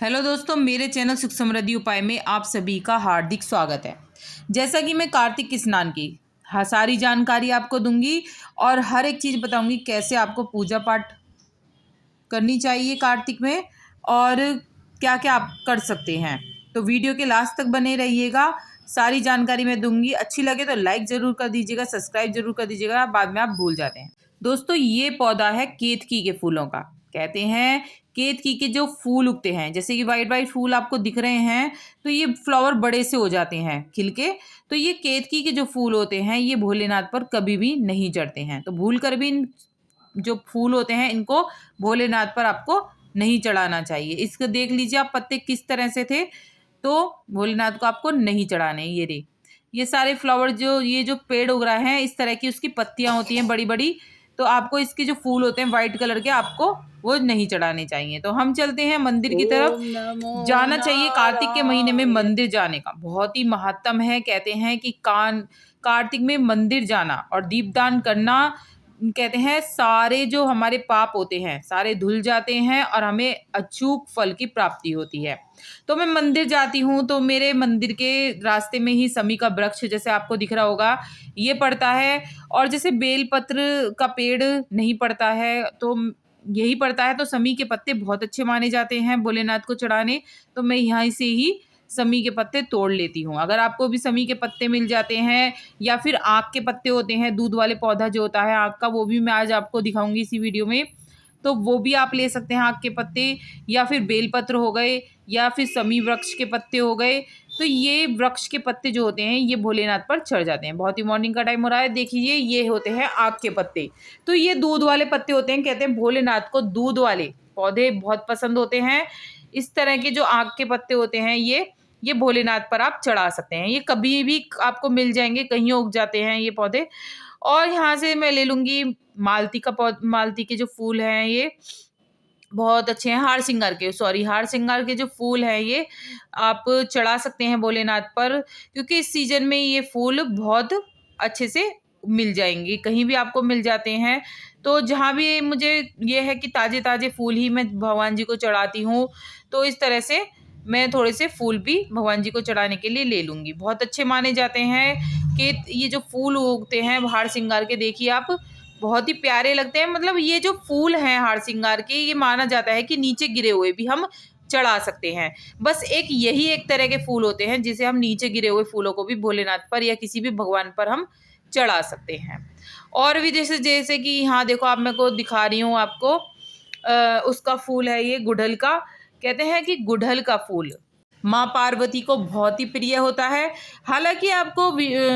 Hello दोस्तों, मेरे channel सुख समृद्धि उपाय में आप सभी का हार्दिक स्वागत है। जैसा कि मैं कार्तिक स्नान की सारी जानकारी आपको दूंगी और हर एक चीज़ बताऊंगी कैसे आपको पूजा पाठ करनी चाहिए कार्तिक में और क्या क्या आप कर सकते हैं। तो वीडियो के लास्ट तक बने रहिएगा, सारी जानकारी मैं दूंगी। अच्छी लगे तो लाइक ज़रूर कर दीजिएगा, सब्सक्राइब जरूर कर दीजिएगा, बाद में आप भूल जाते हैं। दोस्तों, ये पौधा है केतकी के फूलों का। कहते हैं केतकी के जो फूल उगते हैं, जैसे कि वाइट वाइट फूल आपको दिख रहे हैं, तो ये फ्लावर बड़े से हो जाते हैं खिल के। तो ये केतकी के जो फूल होते हैं ये भोलेनाथ पर कभी भी नहीं चढ़ते हैं। तो भूल कर भी जो फूल होते हैं इनको भोलेनाथ पर आपको नहीं चढ़ाना चाहिए। इसको देख लीजिए आप, पत्ते किस तरह से थे, तो भोलेनाथ को आपको नहीं चढ़ाने। ये सारे फ्लावर ये जो पेड़ उग रहा है, इस तरह की उसकी पत्तियां होती हैं बड़ी बड़ी, तो आपको इसके जो फूल होते हैं वाइट कलर के, आपको वो नहीं चढ़ाने चाहिए। तो हम चलते हैं मंदिर की तरफ। जाना चाहिए कार्तिक के महीने में मंदिर जाने का बहुत ही महत्व है। कहते हैं कि कार्तिक में मंदिर जाना और दीपदान करना, कहते हैं सारे जो हमारे पाप होते हैं सारे धुल जाते हैं और हमें अचूक फल की प्राप्ति होती है। तो मैं मंदिर जाती हूँ, तो मेरे मंदिर के रास्ते में ही समी का वृक्ष जैसे आपको दिख रहा होगा ये पड़ता है। और जैसे बेलपत्र का पेड़ नहीं पड़ता है तो यही पड़ता है। तो समी के पत्ते बहुत अच्छे माने जाते हैं भोलेनाथ को चढ़ाने, तो मैं यहाँ से ही समी के पत्ते तोड़ लेती हूँ। अगर आपको भी समी के पत्ते मिल जाते हैं या फिर आक के पत्ते होते हैं, दूध वाले पौधा जो होता है आक का, वो भी मैं आज आपको दिखाऊंगी इसी वीडियो में, तो वो भी आप ले सकते हैं आक के पत्ते, या फिर बेलपत्र हो गए, या फिर समी वृक्ष के पत्ते हो गए। तो ये वृक्ष के पत्ते जो होते हैं ये भोलेनाथ पर चढ़ जाते हैं। बहुत ही मॉर्निंग का टाइम हो रहा है, देखिए ये होते हैं आक के पत्ते। तो ये दूध वाले पत्ते होते हैं। कहते हैं भोलेनाथ को दूध वाले पौधे बहुत पसंद होते हैं। इस तरह के जो आक के पत्ते होते हैं ये भोलेनाथ पर आप चढ़ा सकते हैं। ये कभी भी आपको मिल जाएंगे, कहीं उग जाते हैं ये पौधे। और यहाँ से मैं ले लूंगी मालती के जो फूल हैं ये बहुत अच्छे हैं। हार सिंगार के जो फूल हैं ये आप चढ़ा सकते हैं भोलेनाथ पर, क्योंकि इस सीजन में ये फूल बहुत अच्छे से मिल जाएंगे, कहीं भी आपको मिल जाते हैं। तो जहाँ भी मुझे ये है कि ताज़े ताज़े फूल ही मैं भगवान जी को चढ़ाती हूँ, तो इस तरह से मैं थोड़े से फूल भी भगवान जी को चढ़ाने के लिए ले लूँगी। बहुत अच्छे माने जाते हैं कि ये जो फूल उगते हैं हार सिंगार के, देखिए आप बहुत ही प्यारे लगते हैं। मतलब ये जो फूल हैं हार सिंगार के, ये माना जाता है कि नीचे गिरे हुए भी हम चढ़ा सकते हैं। बस यही एक तरह के फूल होते हैं जिसे हम नीचे गिरे हुए फूलों को भी भोलेनाथ पर या किसी भी भगवान पर हम चढ़ा सकते हैं। और भी जैसे जैसे कि यहाँ देखो, आप मेरे को दिखा रही हूँ आपको उसका फूल है ये गुड़हल का। कहते हैं कि गुड़हल का फूल माँ पार्वती को बहुत ही प्रिय होता है। हालांकि आपको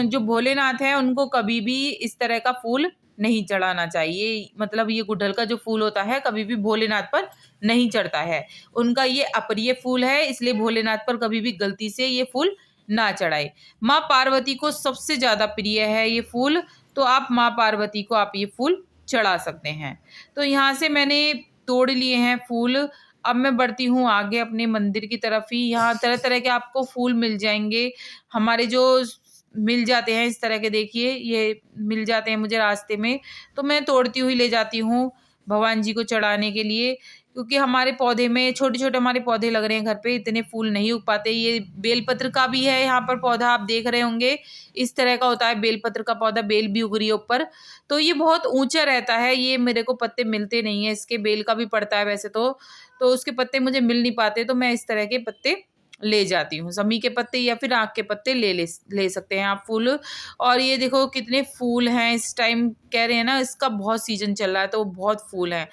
जो भोलेनाथ हैं उनको कभी भी इस तरह का फूल नहीं चढ़ाना चाहिए। मतलब ये गुड़हल का जो फूल होता है कभी भी भोलेनाथ पर नहीं चढ़ता है। उनका ये अप्रिय फूल है, इसलिए भोलेनाथ पर कभी भी गलती से ये फूल ना चढ़ाए। माँ पार्वती को सबसे ज़्यादा प्रिय है ये फूल, तो आप माँ पार्वती को आप ये फूल चढ़ा सकते हैं। तो यहाँ से मैंने तोड़ लिए हैं फूल। अब मैं बढ़ती हूँ आगे अपने मंदिर की तरफ ही। यहाँ तरह तरह के आपको फूल मिल जाएंगे, हमारे जो मिल जाते हैं इस तरह के, देखिए ये मिल जाते हैं मुझे रास्ते में, तो मैं तोड़ती हुई ले जाती हूँ भगवान जी को चढ़ाने के लिए। क्योंकि हमारे पौधे में छोटे छोटे हमारे पौधे लग रहे हैं घर पे, इतने फूल नहीं उग पाते। ये बेलपत्र का भी है यहाँ पर पौधा, आप देख रहे होंगे इस तरह का होता है बेलपत्र का पौधा, बेल भी उग रही है ऊपर। तो ये बहुत ऊंचा रहता है, ये मेरे को पत्ते मिलते नहीं है इसके। बेल का भी पड़ता है वैसे तो उसके पत्ते मुझे मिल नहीं पाते, तो मैं इस तरह के पत्ते ले जाती हूँ। समी के पत्ते या फिर आक के पत्ते ले सकते हैं आप फूल। और ये देखो कितने फूल हैं इस टाइम, कह रहे हैं ना इसका बहुत सीजन चल रहा है, तो बहुत फूल हैं।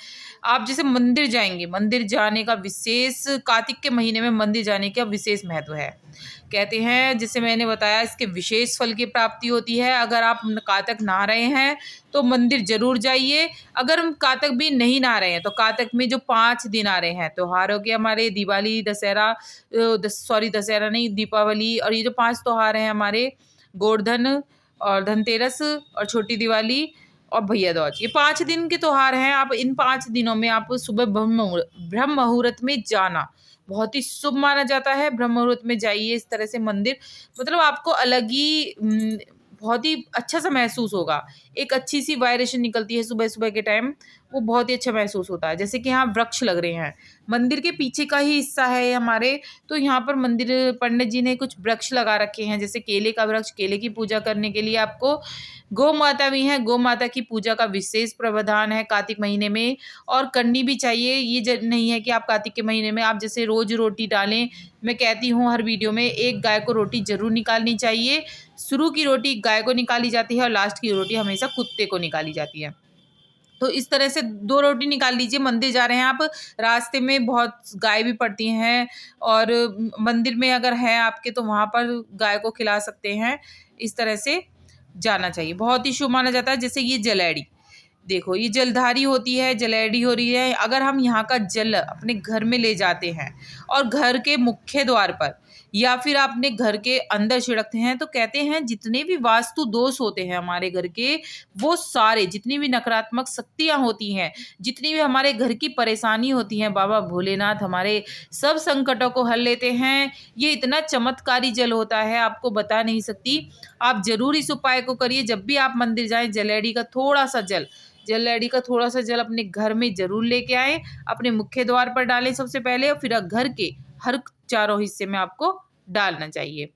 आप जैसे मंदिर जाएंगे, मंदिर जाने का विशेष, कार्तिक के महीने में मंदिर जाने का विशेष महत्व है। कहते हैं, जैसे मैंने बताया, इसके विशेष फल की प्राप्ति होती है। अगर आप कार्तिक नहा रहे हैं तो मंदिर जरूर जाइए। अगर हम कार्तिक भी नहीं नहा रहे हैं तो कार्तिक में जो 5 दिन आ रहे हैं त्योहारों के, हमारे दिवाली, दशहरा नहीं, दीपावली, और ये जो 5 त्योहार हैं हमारे, गोवर्धन और धनतेरस और छोटी दिवाली और भैया दूज, ये 5 दिन के त्योहार हैं। आप इन 5 दिनों में आप सुबह ब्रह्म मुहूर्त में जाना बहुत ही शुभ माना जाता है। ब्रह्म मुहूर्त में जाइए इस तरह से मंदिर, मतलब आपको अलग ही बहुत ही अच्छा सा महसूस होगा। एक अच्छी सी वाइब्रेशन निकलती है सुबह सुबह के टाइम, वो बहुत ही अच्छा महसूस होता है। जैसे कि यहाँ वृक्ष लग रहे हैं, मंदिर के पीछे का ही हिस्सा है हमारे, तो यहाँ पर मंदिर पंडित जी ने कुछ वृक्ष लगा रखे हैं, जैसे केले का वृक्ष, केले की पूजा करने के लिए आपको। गौ माता भी है, गौ माता की पूजा का विशेष प्रावधान है कार्तिक महीने में, और करनी भी चाहिए। ये नहीं है कि आप कार्तिक के महीने में आप जैसे रोज रोटी डालें। मैं कहती हूँ हर वीडियो में, एक गाय को रोटी जरूर निकालनी चाहिए। शुरू की रोटी गाय को निकाली जाती है और लास्ट की रोटी हमेशा कुत्ते को निकाली जाती है। तो इस तरह से 2 रोटी निकाल लीजिए। मंदिर जा रहे हैं आप, रास्ते में बहुत गाय भी पड़ती हैं, और मंदिर में अगर है आपके तो वहाँ पर गाय को खिला सकते हैं। इस तरह से जाना चाहिए, बहुत ही शुभ माना जाता है। जैसे ये जलेडी, देखो ये जलधारी होती है, जलेडी हो रही है। अगर हम यहाँ का जल अपने घर में ले जाते हैं और घर के मुख्य द्वार पर या फिर अपने घर के अंदर छिड़कते हैं, तो कहते हैं जितने भी वास्तु दोष होते हैं हमारे घर के, वो सारे, जितनी भी नकारात्मक शक्तियाँ होती हैं, जितनी भी हमारे घर की परेशानी होती हैं, बाबा भोलेनाथ हमारे सब संकटों को हल लेते हैं। ये इतना चमत्कारी जल होता है, आपको बता नहीं सकती। आप जरूर इस उपाय को करिए। जब भी आप मंदिर जाएं, जलेडी का थोड़ा सा जल, जलेडी का थोड़ा सा जल अपने घर में जरूर लेके आए, अपने मुख्य द्वार पर डालें सबसे पहले, और फिर घर के हर चारों हिस्से में आपको डालना चाहिए।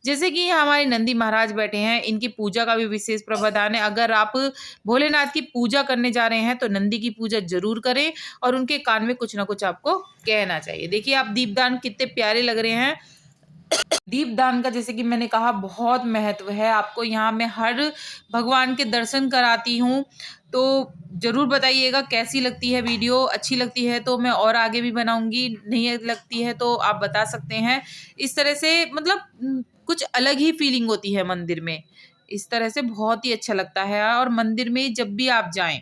जैसे कि हमारे नंदी महाराज बैठे हैं, इनकी पूजा का भी विशेष प्रावधान है। अगर आप भोलेनाथ की पूजा करने जा रहे हैं तो नंदी की पूजा जरूर करें, और उनके कान में कुछ ना कुछ आपको कहना चाहिए। देखिए आप दीपदान कितने प्यारे लग रहे हैं। दीपदान का जैसे कि मैंने कहा बहुत महत्व है। आपको यहाँ मैं हर भगवान के दर्शन कराती हूँ, तो ज़रूर बताइएगा कैसी लगती है वीडियो। अच्छी लगती है तो मैं और आगे भी बनाऊंगी, नहीं लगती है तो आप बता सकते हैं। इस तरह से मतलब कुछ अलग ही फीलिंग होती है मंदिर में। इस तरह से बहुत ही अच्छा लगता है। और मंदिर में जब भी आप जाएं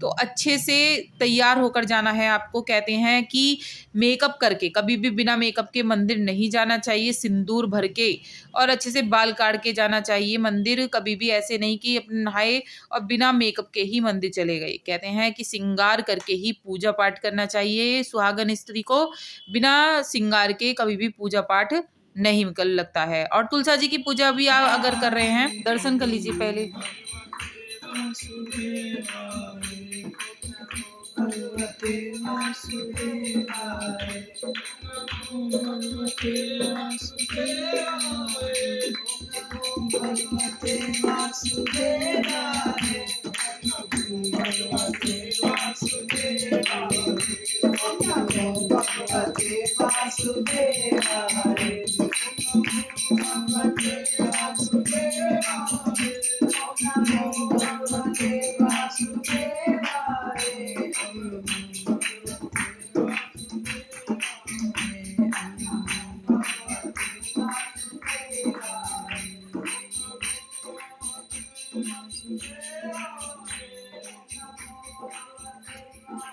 तो अच्छे से तैयार होकर जाना है आपको। कहते हैं कि मेकअप करके, कभी भी बिना मेकअप के मंदिर नहीं जाना चाहिए, सिंदूर भर के और अच्छे से बाल काट के जाना चाहिए मंदिर। कभी भी ऐसे नहीं कि अपने नहाए और बिना मेकअप के ही मंदिर चले गए। कहते हैं कि श्रृंगार करके ही पूजा पाठ करना चाहिए। सुहागन स्त्री को बिना श्रृंगार के कभी भी पूजा पाठ नहीं कर लगता है। और तुलसा जी की पूजा भी आप अगर कर रहे हैं, दर्शन कर लीजिए पहले।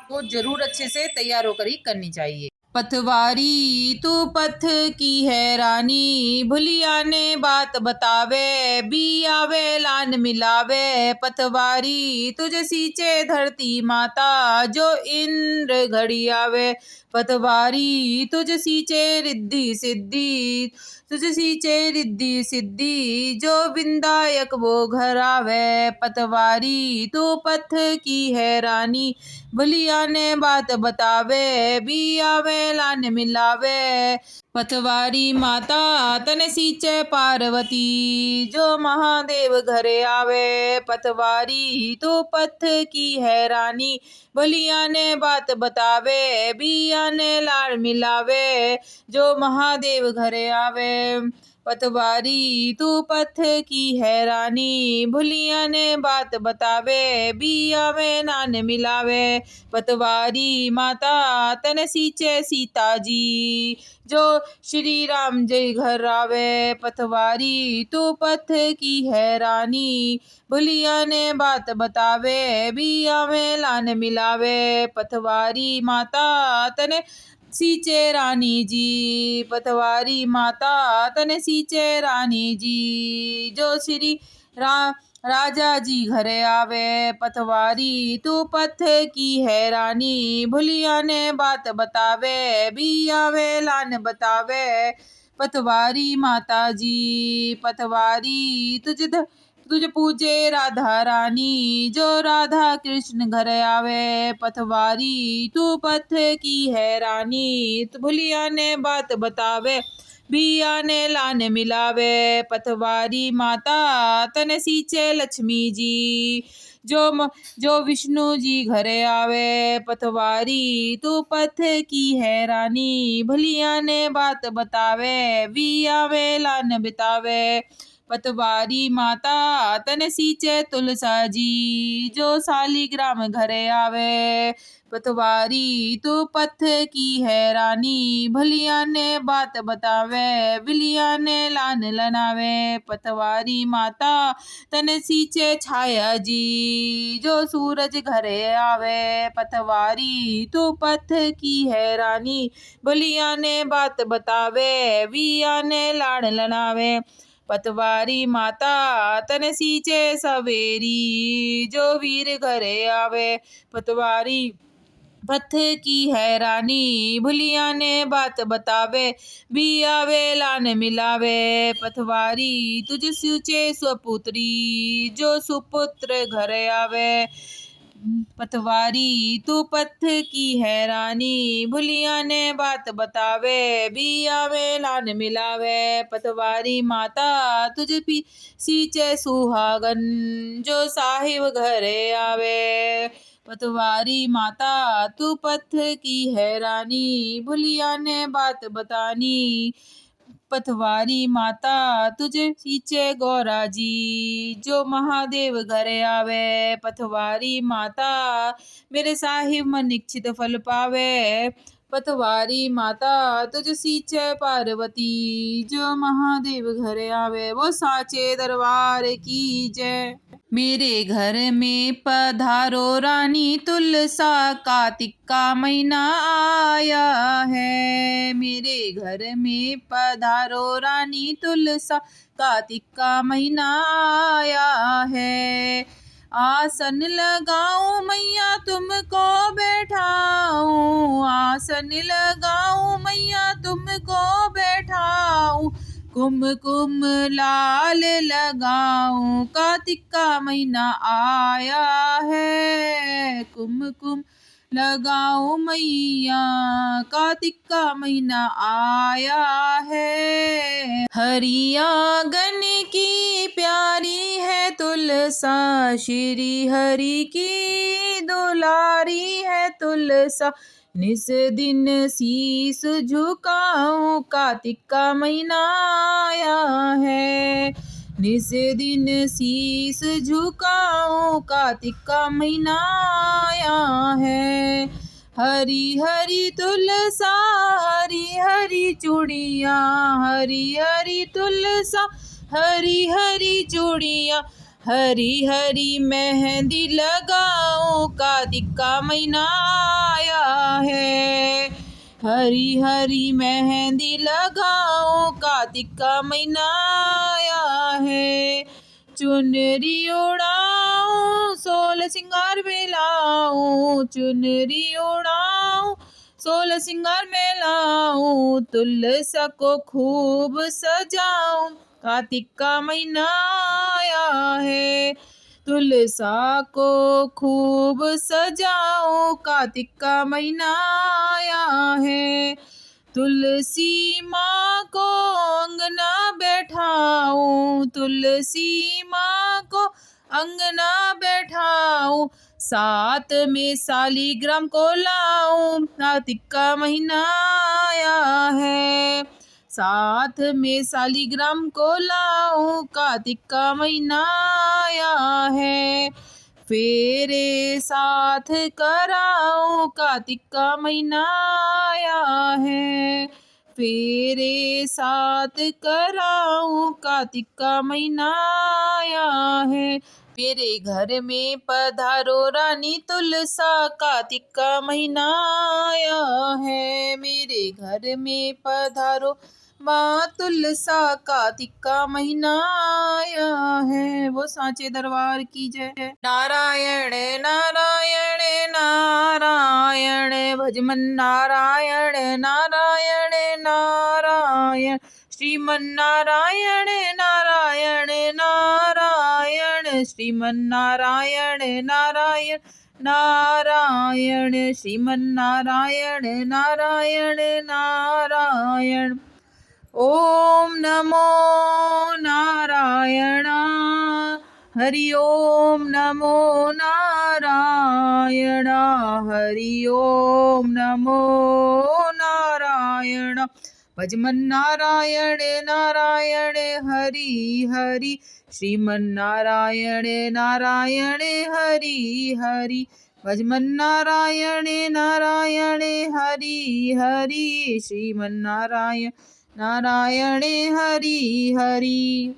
वो जरूर अच्छे से तैयार होकर ही करनी चाहिए। पतवारी तू पथ की है रानी, भुलिया ने बात बतावे, भी आवे लान मिलावे। पतवारी तुझे सींचे धरती माता, जो इंद्र घड़ी आवे। पतवारी तुझे सींचे रिद्धि सिद्धि, तुझे सींचे रिद्धि सिद्धि, जो विंदायक वो घर आवे। पतवारी तू पथ की है रानी, भुलिया ने बात बतावे, भी आवे लान मिलावे। पतवारी माता तन सींचे पार्वती, जो महादेव घरे आवे। पतवारी तो पथ की है रानी, भलिया ने बात बतावे, बिया ने लाड़ मिलावे, जो महादेव घरे आवे। पतवारी तू पथ की है रानी, भुलिया ने बात बतावे, बिया में नान मिलावे। पतवारी माता तन सींचे सीता जी, जो श्री राम जय घर आवे। पतवारी तू पथ की है रानी, भुलिया ने बात बतावे, बिया में लान मिलावे। पतवारी माता तन सींचे रानी जी, पतवारी माता तन सींचे रानी जी, जो श्री राजा जी घरे आवे। पतवारी तू पथ की है रानी, भुलिया ने बात बतावे, भी आवे लान बतावे। पतवारी माता जी, पतवारी तुझे पूजे राधा रानी, जो राधा कृष्ण घर आवे। पथवारी तू पथ की है रानी, तो भुलिया ने बात बतावे, बिया ने लाने मिलावे। पथवारी माता तन सींचे लक्ष्मी जी, जो विष्णु जी घरे आवे। पथवारी तू पथ की है रानी, भलिया ने बात बतावे, बिया में लान बितावे। पतवारी माता तन सींचे तुलसा जी, जो सालीग्राम घरे आवे। पतवारी तू पथ की है रानी, भलिया ने बात बतावे, बिलिया ने लान लनावे। पतवारी माता तन सींचे छाया जी, जो सूरज घरे आवे। पतवारी तू पथ की है रानी, भलिया ने बात बतावे, बिया ने लाड़ लनावे। पतवारी माता तन सींचे सवेरी, जो वीर घरे आवे। पतवारी पथ की है रानी, भुलिया ने बात बतावे, बिया वे लान मिलावे। पथवारी तुझ सूचे स्वपुत्री, जो सुपुत्र घरे आवे। पतवारी तू पथ की है रानी, भुलिया ने बात बतावे, बिया में लान मिलावे। पतवारी माता तुझ सींचे सुहागन, जो साहिब घरे आवे। पतवारी माता तू पथ की है रानी, भुलिया ने बात बतानी। पथवारी माता तुझे सींचे गौरा जी, जो महादेव घरे आवे। पथवारी माता मेरे साहिब मन इच्छित फल पावे। पथवारी माता तुझ सींचे पार्वती, जो महादेव घरे आवे। वो साचे दरबार की जय। मेरे घर में पधारो रानी, तुलसा कार्तिक का महीना आया है। मेरे घर में पधारो रानी, तुलसा कार्तिक का महीना आया है। आसन लगाऊं मैया तुमको बैठाऊं, आसन लगाऊं मैया तुमको बैठाऊं, कुमकुम लाल लगाऊं, कार्तिक का महीना आया है। कुमकुम लगाऊं मैया, कार्तिक का महीना आया है। हरियागन की प्यारी है तुलसा, श्री हरि की दुलारी है तुलसा। निस दिन शीस झुकाऊं, कार्तिक का महीना आया है। निस दिन शीस झुकाऊं, कार्तिक का महीना आया है। हरी हरी तुलसा, हरी हरी चूड़ियाँ, हरी हरी तुलसा, हरी हरी चूड़ियाँ, हरी हरी मेहंदी लगाऊं, कार्तिक का महीना आया है। हरी हरी मेहंदी लगाऊं, कार्तिक का महीना आया है। चुनरी उड़ाऊं, सोल सिंगार में लाऊं, चुनरी उड़ाऊं, सोल सिंगार में लाऊं, तुलसा को खूब सजाऊं, कार्तिक का महीना आया है। तुलसा को खूब सजाऊं, कार्तिक का महीना आया है। तुलसी माँ को अंगना बैठाऊं, तुलसी माँ को अंगना बैठाऊं, साथ में सालीग्राम को लाऊं, कार्तिक का महीना आया है। साथ में सालीग्राम को लाऊं, कार्तिक का महीना आया है। फेरे साथ कराऊं, कार्तिक का महीना आया है। फेरे साथ कराऊं, कार्तिक का महीना आया है। मेरे घर में पधारो रानी, तुलसा कार्तिक का महीना आया है। मेरे घर में पधारो माँ तुलसा, कार्तिक का महीना आया है। वो सांचे दरबार की जय। नारायण नारायण नारायण, भजमन नारायण नारायण नारायण, श्रीमन नारायण नारायण नारायण। श्रीमन्नारायण नारायण नारायण श्रीमन्नारायण नारायण नारायण। ओम नमो नारायण हरि ओम नमो नारायण हरि ओम नमो नारायण। भजमन्नारायण नारायण हरि हरि श्रीमन्नारायण नारायण हरि हरि। भजमन्नारायण नारायण हरि हरि श्रीमन्नारायण नारायण हरि हरि।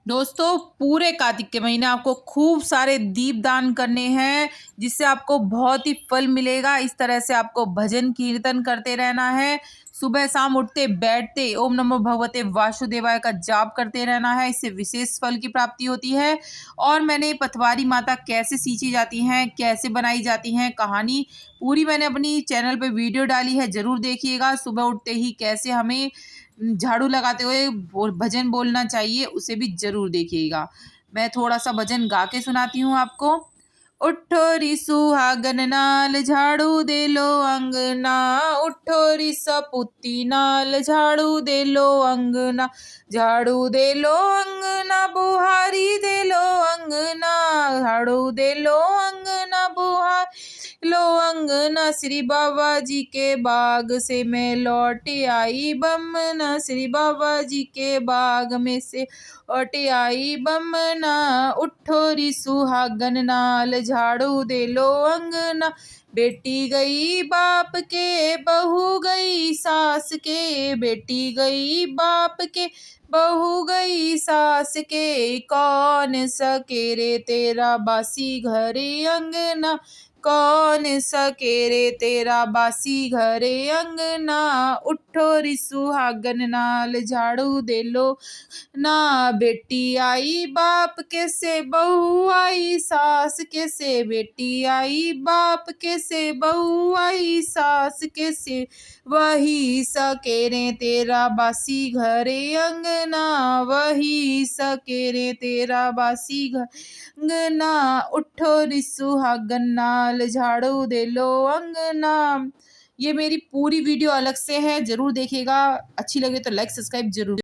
दोस्तों पूरे कार्तिक के महीने आपको खूब सारे दीप दान करने हैं, जिससे आपको बहुत ही फल मिलेगा। इस तरह से आपको भजन कीर्तन करते रहना है। सुबह शाम उठते बैठते ओम नमो भगवते वासुदेवाय का जाप करते रहना है। इससे विशेष फल की प्राप्ति होती है। और मैंने पथवारी माता कैसे सींची जाती हैं, कैसे बनाई जाती हैं, कहानी पूरी मैंने अपनी चैनल पे वीडियो डाली है, ज़रूर देखिएगा। सुबह उठते ही कैसे हमें झाड़ू लगाते हुए भजन बोलना चाहिए, उसे भी जरूर देखिएगा। मैं थोड़ा सा भजन गा के सुनाती हूँ आपको। उठो री सुहागन नाल झाड़ू दे लो अंगना, उठो री सपुती नाल झाड़ू दे लो अंगना, झाड़ू दे लो अंगना बुहारी दे लो अंगना, झाड़ू दे लो अंगना बुहारी लो अंगना। श्री बाबा जी के बाग से मैं लौट आई बमना, श्री बाबा जी के बाग में से लौट आई बमना। उठो री सुहागन नाल झाड़ू दे लो अंगना, बेटी गई बाप के बहू गई सास के, बेटी गई बाप के बहू गई सास के। कौन सकेरे तेरा बासी घरे अंगना, कौन सकेरे तेरा बासी घरे अंगना। उठो री सुहागन नाल झाड़ू दे लो ना, बेटी आई बाप के से बहू आई सास के से, बेटी आई बाप के से बहू आई सास के से। वही सकेरे तेरा बासी घरे अंगना, वही सकेरे तेरा बासी घर अंगना। उठो री सुहागन नाल झाड़ू दे लो अंगना। ये मेरी पूरी वीडियो अलग से है, जरूर देखिएगा। अच्छी लगे तो लाइक सब्सक्राइब जरूर।